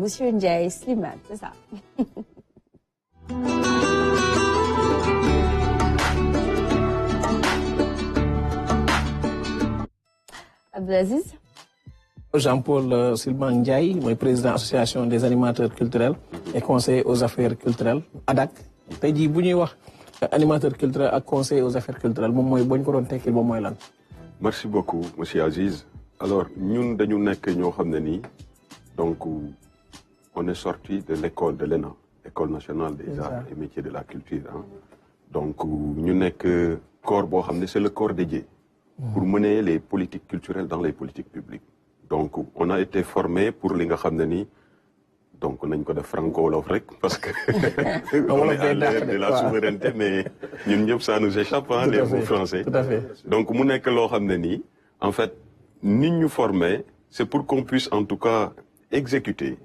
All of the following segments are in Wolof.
Monsieur Ndiaye Slimane, c'est ça. Abdelaziz. Jean-Paul Sylvain Ndiaye, moi président association des animateurs culturels et conseiller aux affaires culturelles ADAC. tey jii bu ñuy wax animateur culturel ak conseiller aux affaires culturelles moom mooy boo ñu ko doon tekkil moom mooy lan. Merci beaucoup monsieur Aziz. Alors ñun dañu nekk ñoo xam ne nii donc on est sorti de l'école de l'ENA, école nationale des arts et métiers de la culture hein. Donc ñu nekk corps boo xam ne c'est le corps dédié pour mener les politiques culturelles dans les politiques publiques. Donc on a été formé pour li nga xam ne nii donc nañ ko def franco-wolof rek parce que on est à l'ère de la souveraineté mais ñun ñëpp ça nous échappe hein, les mots français. Tout à fait. Donc mu nekk loo xam ne nii en fait nit ñu formé c'est pour qu'on puisse en tout cas exécuter,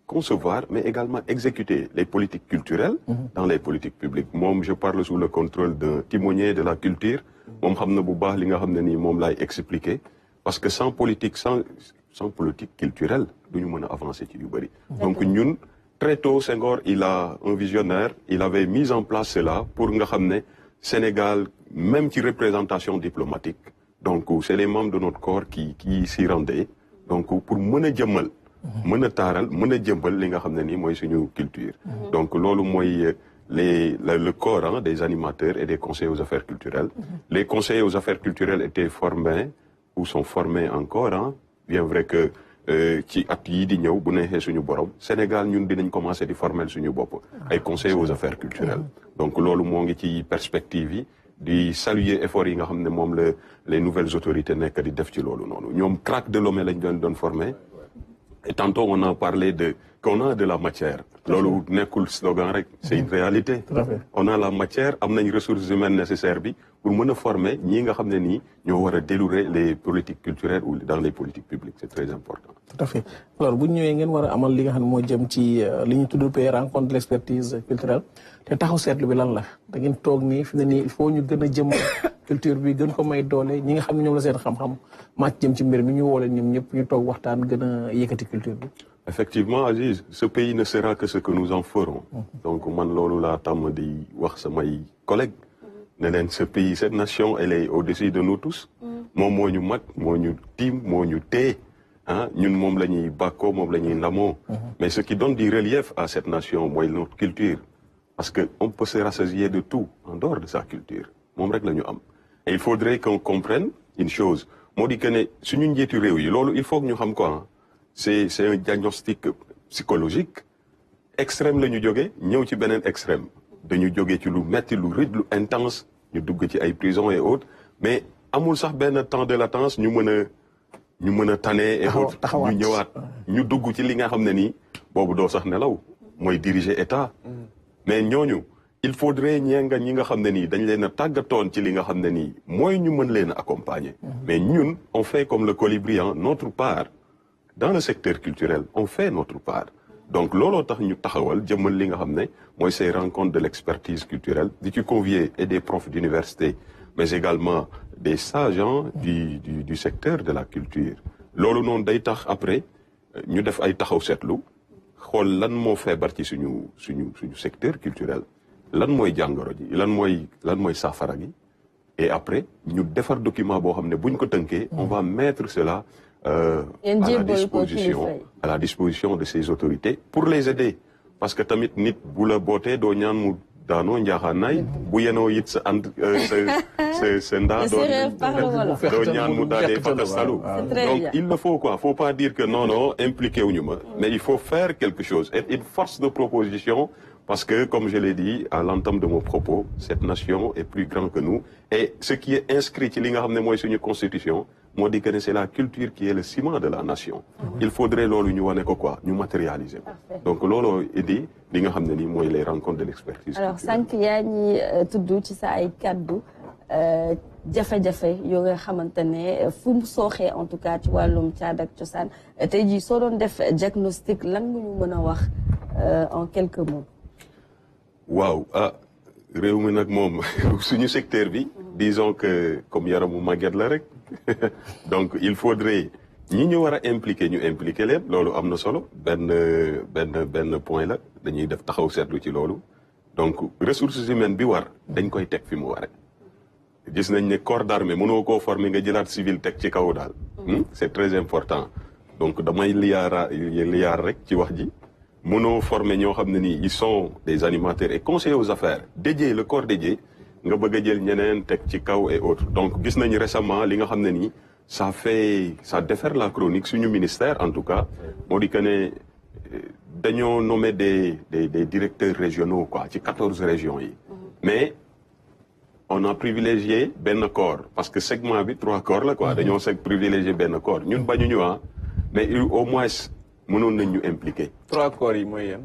concevoir mais également exécuter les politiques culturelles dans les politiques publiques. Moom je parle sous le contrôle d'un timonier de la culture moom xam na bu baax li nga xam ne nii moom laay expliquer parce que sans politique sans politique culturelle du ñu mën a avancer ci yu bëri. Donc ñun très tôt Senghor il a un visionnaire il avait mis en place cela pour nga xam ne Sénégal même ci représentation diplomatique donc c'est les membres de notre corps qui s'y rendaient donc pour mën a jëmmal mën a taaral mën a jëmbal li nga xam ne nii mooy suñu culture. Donc loolu mooy le corps hein, des animateurs et des conseillers aux affaires culturelles. Les conseillers aux affaires culturelles étaient formés ou sont formés encore hein. Bien vrai que ci at yii di ñëw bu neexee suñu borom Sénégal ñun dinañ commencer di former suñu bopp ay conseillers aux affaires culturelles. Donc loolu moo ngi ci perspective yi di saluer efforts yi nga xam ne moom la les nouvelles autorités nekk di def ci loolu noonu ñoom crack de Lomé lañ doon former et tantôt on a parlé de qu'on a de la matière. loolu nekkul slogan rek c'est une réalité. On a la matière am nañ ressources humaines nécessaires bi pour mën a former ñii nga xam ne nii ñoo war a dérouler les politiques culturelles ou dans les politiques publiques c'est très important. Tout à fait alors bu ñu ñëwee ngeen war a amal li nga xam ne moo jëm ci li ñu tudd rencontre de l'expertise culturelle te taxaw seetlu bi lan la da ngeen toog nii fi ne nii il faut ñu gën a jëm culture bi gën ko may doole ñi nga xam ne ñoom la seen xam-xam màcc jëm ci mbir mi ñu woo leen ñoom ñëpp ñu toog waxtaan gën a yëkkati culture bi. Effectivement, Aziz, ce pays ne sera que ce que nous en ferons. Donc, man loolu laa tàmm di wax samay collègues. Ne leen ce pays, cette nation, elle est au-dessus de nous tous. Moom moo ñu mag, moo ñu tiim, moo ñu téye. Ah, ñun moom la ñuy bàkkoo, moom la ñuy ndamoo. Mais ce qui donne du relief à cette nation, mooy notre culture. Parce que on peut se rassasier de tout en dehors de sa culture. Moom rek la ñu am. Et il faudrait qu'on comprenne une chose. Moo di que ne suñu njiitu réew yi loolu il faut que ñu xam quoi. C'est un diagnostic psychologique extrême la ñu jógee ñëw ci beneen extrême dañu jógee ci lu metti lu rude lu intense ñu dugg ci ay prisons et autres mais amul sax benn temps de latence ñu mën a tane et autres ñu ñëwaat ñu dugg ci li nga xam ne nii boobu doo sax nelaw mooy diriger état mais ñooñu il faudrait ñi nga xam ne nii dañ leen a tàggatoon ci li nga xam ne nii mooy ñu mën leen a accompagner mais ñun on fait comme le colibri notre part dans le secteur culturel on fait notre part donc looloo tax ñu taxawal jëmmal li nga xam ne mooy ces rencontres de l'expertise culturelle di ci convier et des profs d'université mais également des sages du secteur de la culture loolu noonu day tax après ñu def ay taxaw seetlu xool lan moo feebar ci suñu secteur culturel lan mooy jàngoro ji lan mooy saafara gi et après ñu defar document boo xam ne buñ ko tënkee on va mettre cela à la disposition de ces autorités pour les aider parce que tamit nit bu la bootee doo ñaan mu daanoo njaaxaanaay bu yenoo it sa ndaa doo ñaan mu daadee fakastalu donc il ne faut pas dire que non impliqué wuñu ma mais il faut faire quelque chose être une force de proposition parce que comme je l'ai dit à l'entame de mon propos cette nation est plus grande que nous et ce qui est inscrit ci li nga xam ne mooy suñu constitution moo di que ne c'est la culture qui est le ciment de la nation. Il faudrait loolu ñu wane ko quoi ñu matérialiser ko. donc looloo indi li nga xam ne nii mooy les rencontres de l'expertise. alors sànq yaa ñi tudd ci sa ay kaddu jafe-jafe yoo nga xamante ne fu mu sooxee en tout cas ci wàllum caada ak cosaan tey jii soo doon def diagnostic lan nga ñu mën a wax en quelques mots. waaw réew mi nag moom suñu secteur bi disons que comme yaramu màgget la rek donc il faudrait ñi ñu war a impliqué ñu impliqué leen loolu am na solo benn point la dañuy def taxaw seetlu ci loolu donc ressources humaines bi war dañ koy teg fi mu waree gis nañ ne corps d'armée mënoo koo former nga jëlaat civil teg ci kaw daal c'est très important donc damay liyaar rek ci wax ji mënoo former ñoo xam ne nii ils sont des animateurs et conseillers aux affaires dédiés le corps dédié nga bëgg a jël ñeneen teg ci kaw et autres donc gis nañ récemment li nga xam ne nii ça défère la chronique suñu ministère en tout cas moo di que ne dañoo nommer des directeurs régionaux quoi ci 14 régions yi mais on a privilégié benn corps parce que segment bi 3 corps la quoi dañoo privilégié benn corps ñun bañuñu mais au moins mënoon nañ ñu impliqué. 3 corps yi mooy yan.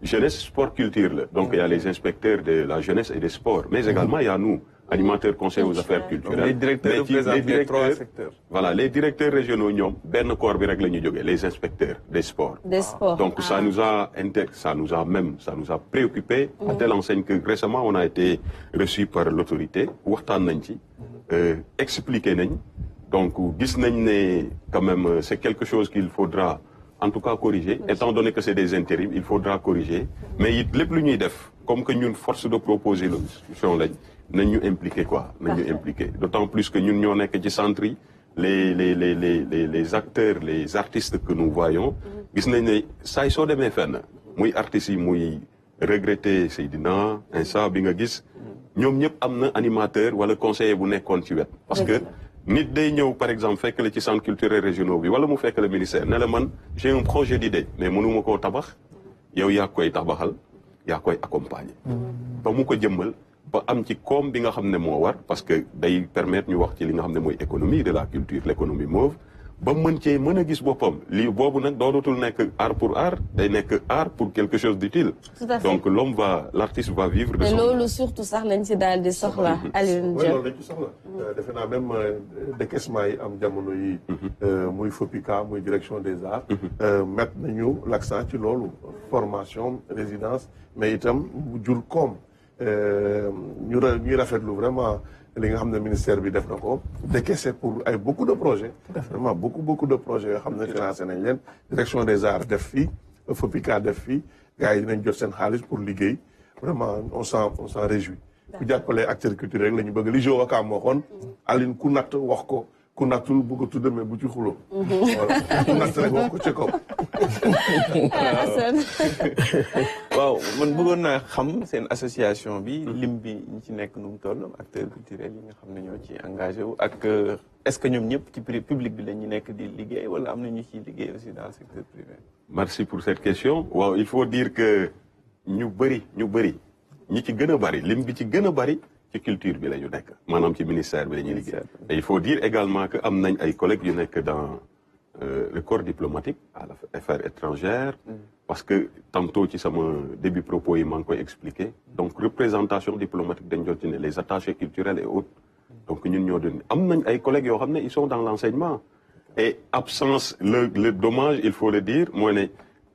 Jeunesse, sport, culture la donc il y a les inspecteurs de la jeunesse et des sports mais également il y a nous animateurs conseillers aux affaires culturelles. Les directeurs représentent les 3 secteurs. Voilà les directeurs régionaux ñoom benn corps bi rek la ñu jógee les inspecteurs des sports. Des sports. Donc ça nous a préoccupé à telle enseigne que récemment on a été reçu par l'autorité waxtaan nañ ci expliqué nañ donc gis nañ ne quand même c'est quelque chose qu'il faudra en tout cas corriger étant donné que c'est des intérims il faudra corriger mais it lépp lu ñuy def comme que ñun force de proposer la solution lañ nañ ñu impliqué quoi nañ ñu impliqué d'autant plus que ñun ñoo nekk ci centre yi les acteurs les artistes que nous voyons gis nañ ne saay soo demee fenn muy artistes yi muy regretté Seydina Insa bi nga gis ñoom ñëpp am na animateur wala conseiller bu nekkoon ci wet parce que nit day ñëw par exemple fekk la ci centre culturel régionaux bi wala mu fekk la ministère ne la man j'ai un projet d'idée mais mënuma koo tabax yow yaa koy tabaxal yaa koy accompagner ba mu ko jëmmal ba am ci koom bi nga xam ne moo war parce que day permettre ñu wax ci li nga xam ne mooy économie de la culture l'économie mauve ba mën cee mën a gis boppam lii boobu nag doonatul nekk art pour art day nekk art pour quelque chose d'utile. Tout à fait. Donc l'artiste va vivre de son. te loolu surtout sax lañ ci daal di soxla. Alioune Diop loolu lañ ci soxla. defe naa même décaissement yi am jamono yi. muy FOPICA muy direction des arts. mettre nañu l'accent ci loolu formation résidence mais itam mu jur koom ñuy rafetlu vraiment. li nga xam ne ministère bi def na ko décaissé pour ay beaucoup de projets vraiment beaucoup de projets yoo xam ne financé nañ leen direction des arts def fii FOPICA def fii gars yi dinañ jot seen xaalis pour liggéey vraiment on s'en réjouit ku jàppale acteurs culturels rek la ñu bëgg li Jo Wakaam waxoon Aline ku natt wax ko ku nattul bu ko tudd mais bu ci xuloo voilà ku natt rek wax ko ci kaw waaw man bëggoon naa xam seen association bi lim bi ñi ci nekk nu mu toll acteurs culturels yi nga xam ne ñoo ci engagé wu ak est-ce que ñoom ñëpp ci public bi la ñu nekk di liggéey wala am na ñu ciy liggéey aussi dans le secteur privé. Merci pour cette question waaw il faut dire que ñu bëri ñi ci gën a bëri lim bi ci gën a bëri ci culture bi la ñu nekk maanaam ci ministère bi la ñuy liggéey et il faut dire également que am nañ ay collègues yu nekk dans le corps diplomatique à l'affaires étrangères parce que tantôt ci sama début propos yi maa ngi koy expliquer donc représentation diplomatique dañ jot ci ne les attachés culturels et autres donc ñun ñoo doon am nañ ay collègues yoo xam ne ils sont dans l'enseignement et absence le dommage il faut le dire mooy ne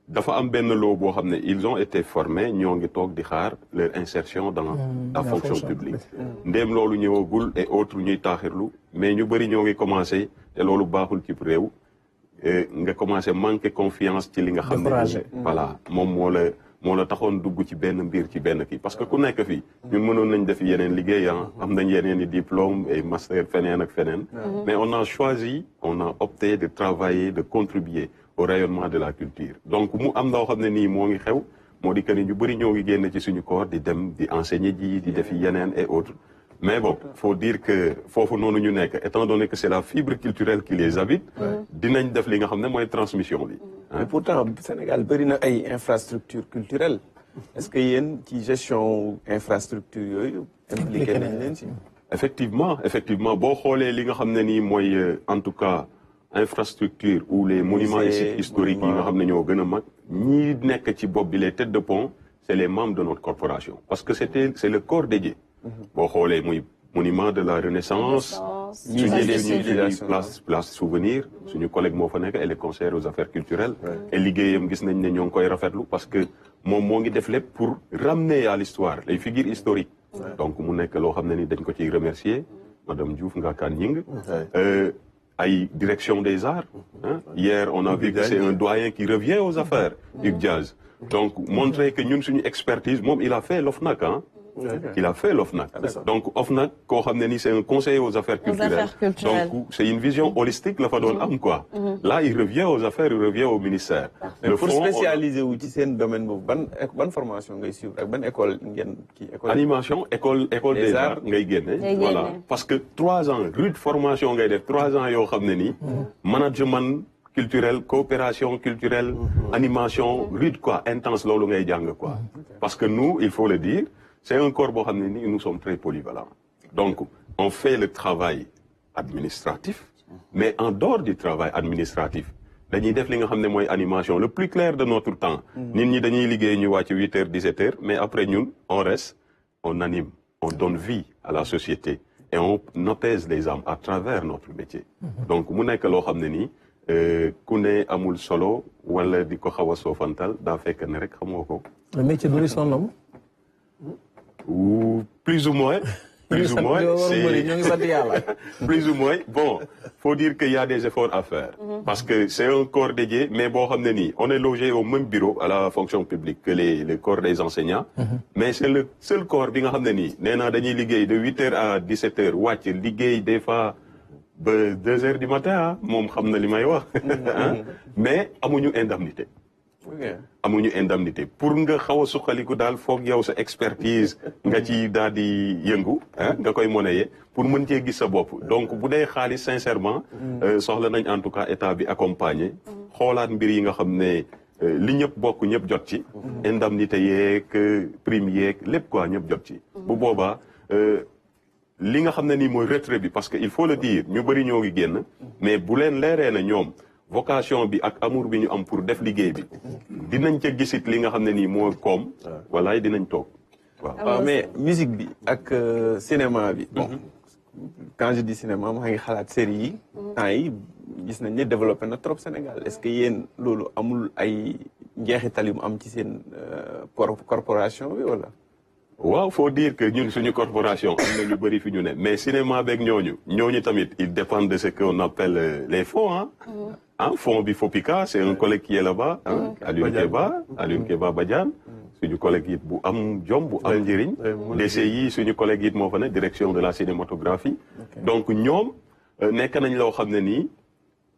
dafa am benn loo boo xam ne ils ont été formés ñoo ngi toog di xaar leur insertion dans la fonction publique ndéem loolu ñëwagul et autres ñuy taaxirlu mais ñu bëri ñoo ngi commencé te loolu baaxul ci réew nga commencé manquer confiance ci li nga xam ne voilà moom moo la taxoon dugg ci benn mbir ci benn kii parce que ku nekk fii ñun mënoon nañ def yeneen liggéey am nañ yeneen i diplôme et master feneen ak feneen mais on a opté de travailler de contribuer au rayonnement de la culture donc mu am loo xam ne nii moo ngi xew moo di que ni ñu bëri ñoo ngi génn ci suñu corps di dem di enseigner ji di defi yeneen et autres mais bon faut dire que foofu noonu ñu nekk étant donné que c'est la fibre culturelle qui les habite dinañ def li nga xam ne mooy transmission bi mais pourtant Sénégal bëri na ay infrastructures culturelles est-ce que yéen ci gestion infrastructure yooyu impliqué nañ leen si effectivement boo xoolee li nga xam ne nii mooy en tout cas infrastructure ou les monuments et sites historiques yi nga xam ne ñoo gën a mag ñi nekk ci bopp bi les têtes de pont c'est les membres de notre corporation parce que c'est le corps dédié boo xoolee muy monument de la Renaissance suñu place souvenir suñu collègue moo fa nekk elle est conseillère aux affaires culturelles et liggéeyam gis nañ ne ñoo ngi koy rafetlu parce que moom moo ngi def lépp pour ramener à l'histoire les figures historiques donc mu nekk loo xam ne ni dañ ko ciy remercier madame Diouf Ngakaan Ñing ay direction des arts. Hein? Hier, on a vu que c'est un doyen qui revient aux affaires, Hugues Diaz. Donc, montrer que ñun suñu expertise, moom il a fait l'OFNAC, hein. Il a fait l'OFNAC. Donc, OFNAC, c'est un conseiller aux affaires culturelles. Donc, c'est une vision holistique, la fa quoi. Là, il revient aux affaires, il revient au ministère. Le pour spécialiser ou ci domaine bonne formation ngay suivre ak ban école animation, école des arts ngay génné. Voilà. Parce que 3 ans, rude formation ngay def, 3 ans yo xamné ni management culturel, coopération culturelle, animation, rude quoi, intense lolu ngay jang quoi. Parce que nous, il faut le dire, c'est un corps bo xamné ni nous sommes très polyvalents. Donc, on fait le travail administratif, mais en dehors du travail administratif, dañuy def li nga xamné moy animation le plus clair de notre temps. Nit ñi dañuy liggéey ñu wacc 8h 17h, mais après ñun on reste, on anime, on donne vie à la société et on apaise les âmes à travers notre métier. Donc mu nekk lo xamné ni ku ne amul solo wala di ko xawa sofantal da fekk ne rek xamoko. Le métier nourrit son homme. Ou plus ou moins. Plus ou moins, plus ou moins. Bon, faut dire qu'il y a des efforts à faire. Parce que c'est un corps dédié, mais bon, on est logé au même bureau à la fonction publique que les corps des enseignants. Mais c'est le seul corps, bien hamneni. Néna dañuy liggéey de 8h à 17h, wacc liggéey des fois de 2h du matin, mom xamna limay wax. Mais amuñu indemnité. Amuñu indemnité pour nga xawa suxaliku dal fokk yow sa expertise nga ci daal di yëngu nga koy monnayer pour mën cee gis sa bopp. Donc bu dee xaalis sincèrement soxla nañ en tout cas état bi accompagner xoolaat mbir yi nga xam ne li ñëpp bokk ñëpp jot ci indemnité yeeg prime yeeg lépp quoi ñëpp jot ci. Bu boobaa li nga xam ne nii mooy retrait bi parce que il faut le dire ñu bëri ñoo ngi génn mais bu leen leeree na ñoom vocation bi ak amour bi ñu am pour def liggéey bi dinañ ca gisit li nga xam ne nii moo koom walaay dinañ toog waaw. Mais musique bi ak cinéma bi bon quand je dis cinéma maa ngi xalaat série yi temps yi gis nañ ne développé na trop Sénégal est-ce que yéen loolu amul ay njeexital yu mu am ci seen corporation bi wala. waaw faut dire que ñun suñu corporation am na ñu bëri fi ñu ne mais cinéma beeg ñooñu tamit ils dépendent de ce qu'on appelle les fonds fonds bi FOPICA c'est un collègue qui est là-bas Alioune Keba Badiane suñu collègue it bu am jom bu am njëriñ DCI suñu collègue it moo fa ne direction de la cinématographie donc ñoom nekk nañ loo xam ne nii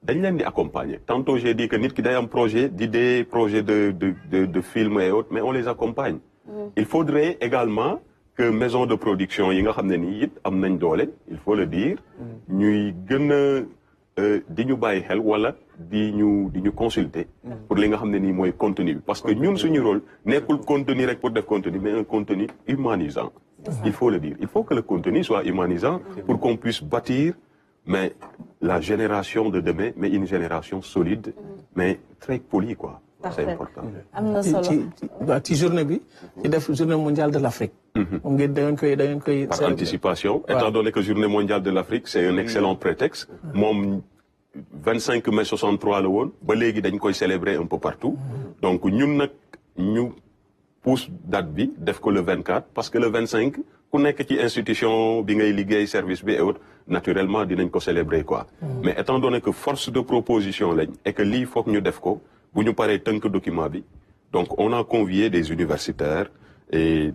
dañ leen di accompagner tantôt j'ai dit que nit ki day am projet d'idée projet de film et autres mais on les accompagne. Il faudrait également que maison de production yi nga xam ne nii it am nañ doole il faut le dire ñuy gën a di ñu bàyyi xel wala di ñu consulter pour li nga xam ne nii mooy contenu bi parce que ñun suñu rôle nekkul contenu rek pour def contenu mais un contenu humanisant. Il faut le dire il faut que le contenu soit humanisant pour qu'on puisse bâtir mais la génération de demain mais une génération solide mais très polie quoi. C'est important. ci journée bi ci def journée mondiale de l'Afrique. moom ngeen da ngeen koy. Par anticipation. Étant donné que journée mondiale de l'Afrique c'est un excellent prétexte. moom 25 mai 63 la woon ba léegi dañ koy célébrer un peu partout. donc ñun nag ñu pousse date bi def ko le 24 parce que le 25 ku nekk ci institution bi ngay liggéey service bi et autres naturellement dinañ ko célébrer quoi. mais étant donné que force de proposition lañ et que lii foog ñu def ko. bu ñu paree tënk document bi donc on a convié des universitaires et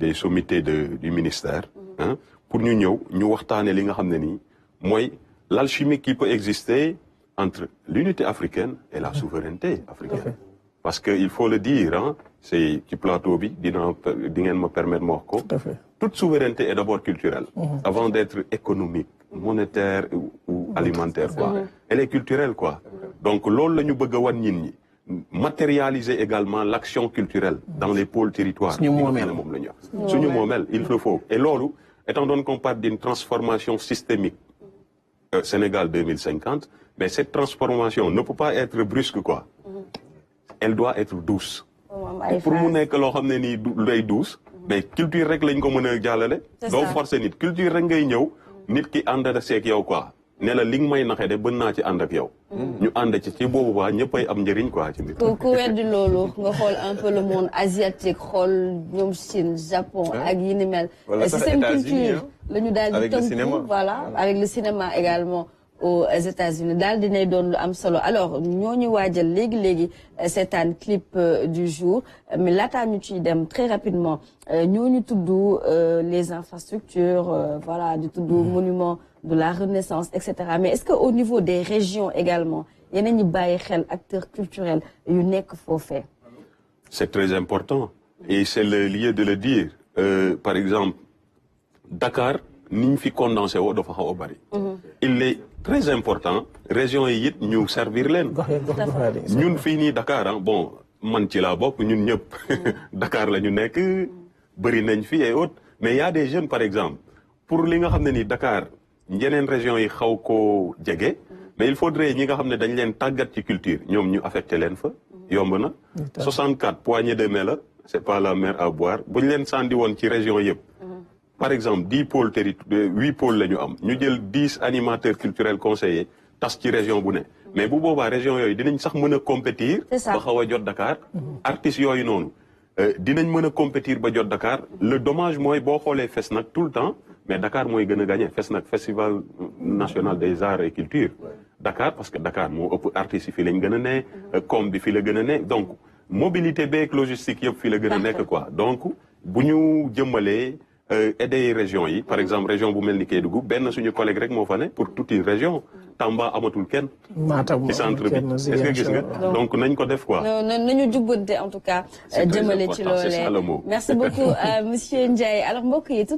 des sommités du ministère pour ñu ñëw ñu waxtaane li nga xam ne nii mooy l'alchimie qui peut exister entre l'unité africaine et la souveraineté africaine parce que il faut le dire c'est ci plateau bi di ngeen ma permettre ma wax ko toute souveraineté est d'abord culturelle avant d'être économique monétaire ou alimentaire quoi elle est culturelle quoi donc loolu la ñu bëgg a wan nit ñi matérialiser également l'action culturelle dans les pôles territoires suñu moomeel il le faut et loolu étant donné qu'on parle d'une transformation systémique Sénégal 2050 mais cette transformation ne peut pas être brusque quoi elle doit être douce pour mu nekk loo xam ne nii lay douce mais culture rek lañ ko mën a jàllale doo forcer nit culture rek ngay ñëw nit ki ànd seeg yow quoi ne la li nga may naxee de bën naa ci ànd ak yow. ñu ànd ci boobu waa ñëppay am njëriñ quoi ci mbir. ku weddi loolu nga xool un peu le monde asiatique xool ñoom Chine Japon ak yi ni mel. wala si sax seen États-Unis culture la ñu daal di tënku voilà avec le cinéma également aux États-Unis daal dinay doon lu am solo alors ñooñu waajal léegi seetaan clip du jour mais laataa ñu ciy dem très rapidement ñooñu tudd les infrastructures voilà di tudd monument de la Renaissance etc. mais est-ce que au niveau des régions également yeneen ñi bàyyi xel acteurs culturels yu nekk foofee. C'est très important et c'est le lieu de le dire par exemple Dakar ni ñu fi condensé woo dafa xaw a bari. Il est très important région yi it ñu servir leen. ñun fii nii Dakar bon man ci laa bokk ñun ñëpp Dakar la ñu nekk bëri nañ fi et autres mais y a des jeunes par exemple pour li nga xam ne ni Dakar yeneen régions yi xaw koo jege. mais il faudrait ñi nga xam ne dañ leen tàggat ci culture ñoom ñu affecté leen fa. yomb na 64 poignées de main la c'est pas la mer à boire bu ñu leen sandi woon ci région yëpp. par exemple 10 pôles 8 pôles la ñu am ñu jël 10 animateurs culturels conseillers tas ci région bu ne. mais bu boobaa région yooyu dinañ sax mën a compétir. ba xaw a jot Dakar. artistes yooyu noonu dinañ mën a compétir ba jot Dakar. le dommage mooy boo xoolee Fesnac tout le temps mais Dakar mooy gën a gagné Fesnac festival national des arts et culture. Dakar parce que Dakar moo ëpp artistes yi fii lañ gën a ne. com bi fii la gën a ne donc mobilité beeg logistique yëpp fii la gën a nekk quoi donc bu ñu jëmmalee. aider région yi par exemple région bu mel ni Kédougou benn suñu collègue rek moo fa ne pour toute une région Tamba amatul kenn. Matam ci centre bi est-ce que gis nga donc nañ ko def quoi. nañu jubbante en tout cas. jëmale ci loolee merci beaucoup monsieur Ndiaye alors mbokk yi tout